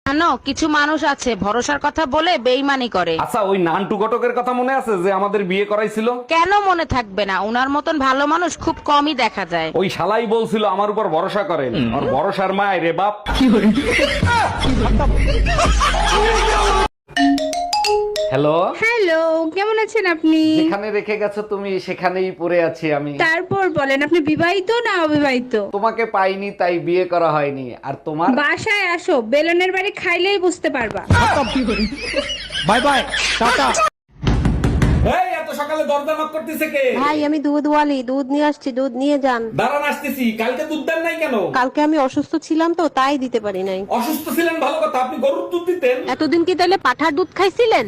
জানো কিছু মানুষ আছে ভরসার কথা বলে বেইমানি করে। আচ্ছা, ওই নান্টু ঘটকের কথা মনে আছে যে আমাদের বিয়ে করাইছিল? কেন মনে থাকবে না, উনার মতন ভালো মানুষ খুব কমই দেখা যায়। ওই শালাই বলছিল আমার উপর ভরসা করেন, আর ভরসার মায় রে বাপ। হ্যালো হ্যালো, কেমন আছেন আপনি? যেখানে রেখে গেছো তুমি সেখানেই পড়ে আছি আমি। তারপর বলেন, আপনি বিবাহিত না অবিবাহিত? তোমাকে পাইনি তাই বিয়ে করা হয়নি। আর তোমার? বাসায় আসো, বেলনের বাড়ি খাইলেই বুঝতে পারবা। Bye bye, tata. এই এত সকালে দরজা নক করতেছে কে? ভাই আমি দুধওয়ালি, দুধ নিয়ে আসছি, দুধ নিয়ে যান। দাঁড়ান আসতেছি। কালকে দুধ দেন নাই কেন? কালকে আমি অসুস্থ ছিলাম তো তাই দিতে পারি নাই। অসুস্থ ছিলেন ভালো কথা, আপনি গরুর দুধ দিতেন। এতদিন কি তাহলে পাঠার দুধ খাইছিলেন?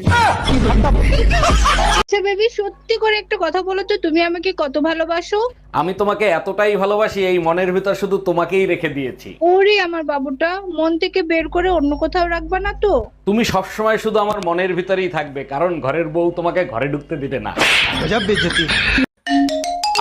আচ্ছা বেবি, সত্যি করে একটা কথা বলো তো, তুমি আমাকে কত ভালোবাসো? আমি তোমাকে এতটাই ভালোবাসি এই মনের ভিতর শুধু তোমাকেই রেখে দিয়েছি। ওরে আমার বাবুটা, মন থেকে বের করে অন্য কোথাও রাখবা না তো? তুমি সবসময় শুধু আমার মনের ভিতরেই থাকবে, কারণ ঘরের বউ তোমাকে ঘরে ঢুকতে দিবে না। গজব বেইজ্জতি।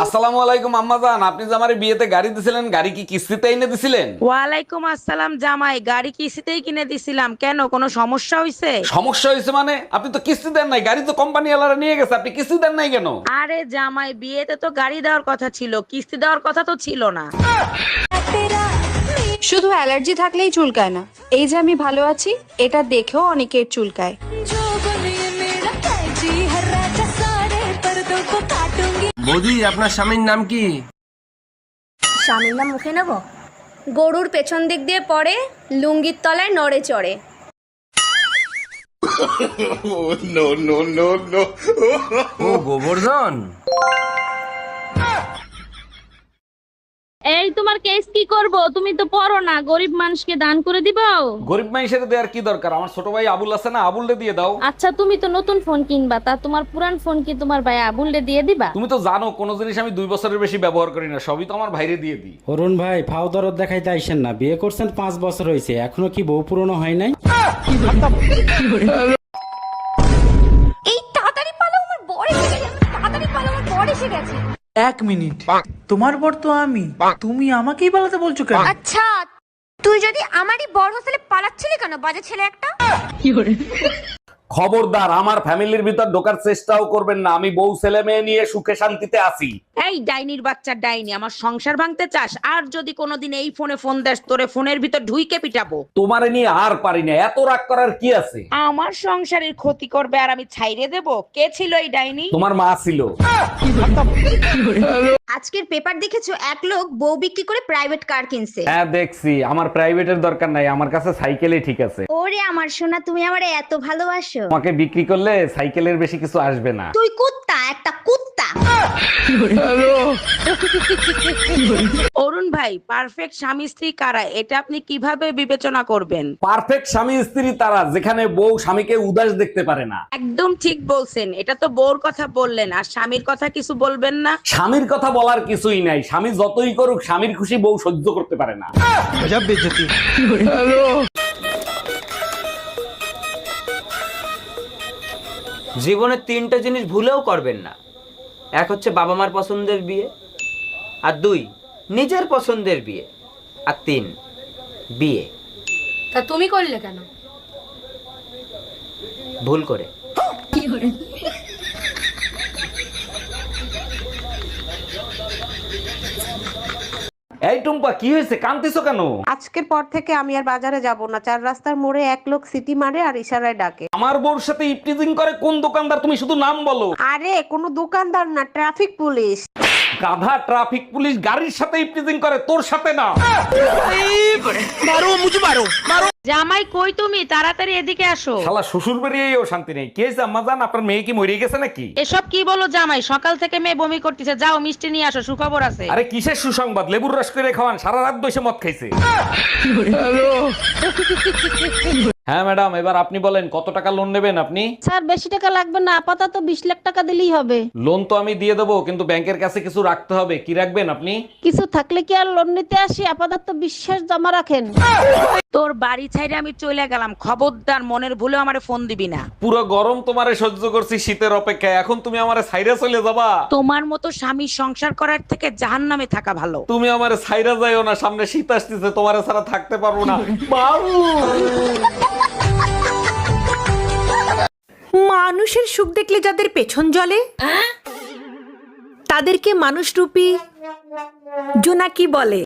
আসসালামু আলাইকুম আম্মাজান, আপনি যে আমার বিয়েতে গাড়ি দিছিলেন, গাড়ি কি কিস্তিতে এনে দিছিলেন? ওয়ালাইকুম আসসালাম জামাই, গাড়ি কিস্তিতেই কিনে দিছিলাম। কেন কোনো সমস্যা হয়েছে? সমস্যা হয়েছে মানে? আপনি তো কিস্তি দেন নাই, গাড়ি তো কোম্পানি ওয়ালারা নিয়ে গেছে, আপনি কিস্তি দেন নাই কেন? আরে জামাই, বিয়েতে তো গাড়ি দেওয়ার কথা ছিল, কিস্তি দেওয়ার কথা তো ছিল না। শুধু অ্যালার্জি থাকলেই চুলকায় না, এই যে আমি ভালো আছি এটা দেখেও অনেকের চুলকায়। বৌদি, আপনার স্বামীর নাম কি? স্বামীর নাম মুখে নেব? গরুর পেছন দিক দিয়ে পড়ে, লুঙ্গির তলায় নড়ে চড়ে। ও গোবর্ধন। এই তোমার কেস কি করব? তুমি তো পড়ো না, গরিব মানুষকে দান করে দিবাও। গরিব মানুষের দেওয়ার কি দরকার? আমার ছোট ভাই আবুল আছে না, আবুলরে দিয়ে দাও। আচ্ছা তুমি তো নতুন ফোন কিনবা, তা তোমার পুরান ফোন কি তোমার ভাই আবুলরে দিয়ে দিবা? তুমি তো জানো কোনো জিনিস আমি 2 বছরের বেশি ব্যবহার করি না, সবই তো আমার ভাইরে দিয়ে দিই। অরুণ ভাই, ফাও দরদ দেখাইতে আইসেন না। বিয়ে করছেন 5 বছর হয়েছে, এখনো কি বউ পুরনো হয় নাই? এই তাড়াতাড়ি পালাও, আমার বর এসে গেছে। তাড়াতাড়ি পালাও, আমার বর এসে গেছে। 1 মিনিট, তোমার বর তো আমি, তুমি আমাকেই পালাতে বলছো কেন? আচ্ছা, তুই যদি আমারই বর হোস্টেলে পালাচ্ছিলি কেন, বাজে ছেলে একটা? খবরদার আমার ফ্যামিলির ভিতর ঢোকার চেষ্টাও করবেন না, আমি বউ ছেলে মেয়ে নিয়ে সুখে শান্তিতে আছি। এই ডাইনির বাচ্চা ডাইনি, আমার সংসার ভাঙতে চাস? আর যদি কোনোদিন এই ফোনে ফোন দেস, তোরে ফোনের ভিতর ঢুইকে পিটাবো। তোমারে নিয়ে আর পারি না, এত রাগ করার কি আছে? আমার সংসারের ক্ষতি করবে আর আমি ছাইরে দেব? কে ছিল এই ডাইনি? তোমার মা ছিল। আজকের পেপার দেখেছো, এক লোক বউ বিক্রি করে প্রাইভেট কার কিনছে। হ্যাঁ দেখছি, আমার প্রাইভেটের দরকার নাই, আমার কাছে সাইকেলই ঠিক আছে। ওরে আমার সোনা, তুমি আমারে এত ভালোবাসো। তোমাকে বিক্রি করলে সাইকেলের বেশি কিছু আসবে না। তুই কুত্তা, একটা কুত্তা। অরুণ ভাই, পারফেক্ট স্বামী স্ত্রী কারা, এটা আপনি কিভাবে বিবেচনা করবেন? পারফেক্ট স্বামী স্ত্রী তারা যেখানে বউ স্বামীকে উদাস দেখতে পারে না। একদম ঠিক বলছেন। এটা তো বউর কথা বললেন, আর স্বামীর কথা কিছু বলবেন না? স্বামীর কথা বলার কিছুই নাই, স্বামী যতই করুক স্বামীর খুশি বউ সহ্য করতে পারে না। গজব বেইজ্জতি। জীবনে 3টা জিনিস ভুলেও করবেন না। 1 হচ্ছে বাবা মার পছন্দের বিয়ে, আর 2 নিজের পছন্দের বিয়ে, আর 3 বিয়ে। তা তুমি করলে কেন? ভুল করে। এই টুম্পা, কি হয়েছে, কাঁদতেছো কেন? আজকের পর থেকে আমি আর বাজারে যাব না। 4 রাস্তার মোড়ে এক লোক সিটি মারে আর ইশারায় ডাকে। আমার বউর সাথে ইপটিজিং করে কোন দোকানদার? তুমি শুধু নাম বলো। আরে কোনো দোকানদার না, ট্রাফিক পুলিশ। গাধা, ট্রাফিক পুলিশ গাড়ির সাথে ইপটিজিং করে, তোর সাথে না। জামাই কই তুমি? তাড়াতাড়ি এদিকে আসো। শালা শ্বশুর বেরিয়েও শান্তি নেই। কে আম্মা জান, আপনার মেয়ে কি মরে গেছে নাকি? এসব কি বলো জামাই? সকাল থেকে মেয়ে বমি করতেছে, যাও মিষ্টি নিয়ে আসো, সুখবর আছে। আরে কিসের সুসংবাদ? লেবুর রস করে খাওয়ান, সারা রাত বসে মদ খাইছে। হ্যাঁ ম্যাডাম, এবার আপনি বলেন কত টাকা লোন নেবেন আপনি? স্যার বেশি টাকা লাগবে না, আপাতত 20 লাখ টাকা দিলেই হবে। লোন তো আমি দিয়ে দেবো, কিন্তু ব্যাংকের কাছে কিছু রাখতে হবে। কি রাখবেন আপনি? কিছু থাকলে কি আর লোন নিতে আসি? আপাতত বিশ্বাস জমা রাখেন। তোর বাড়ি ছাইরে আমি চলে গেলাম, খবরদার মনের ভুলে আমারে ফোন দিবি না। পুরো গরম তোমারে সহ্য করছি শীতের অপেক্ষায়, এখন তুমি আমারে ছাইরা চলে যাবা? তোমার মতো স্বামী সংসার করার থেকে জাহান্নামে থাকা ভালো। তুমি আমারে ছাইরা যাইও না, সামনে শীত আসতেছে, তোমারে ছাড়া থাকতে পারবো না। বাবু মানুষের সুখ দেখলে যাদের পেছন জ্বলে তাদেরকে মানুষরূপী জোনাকি বলে।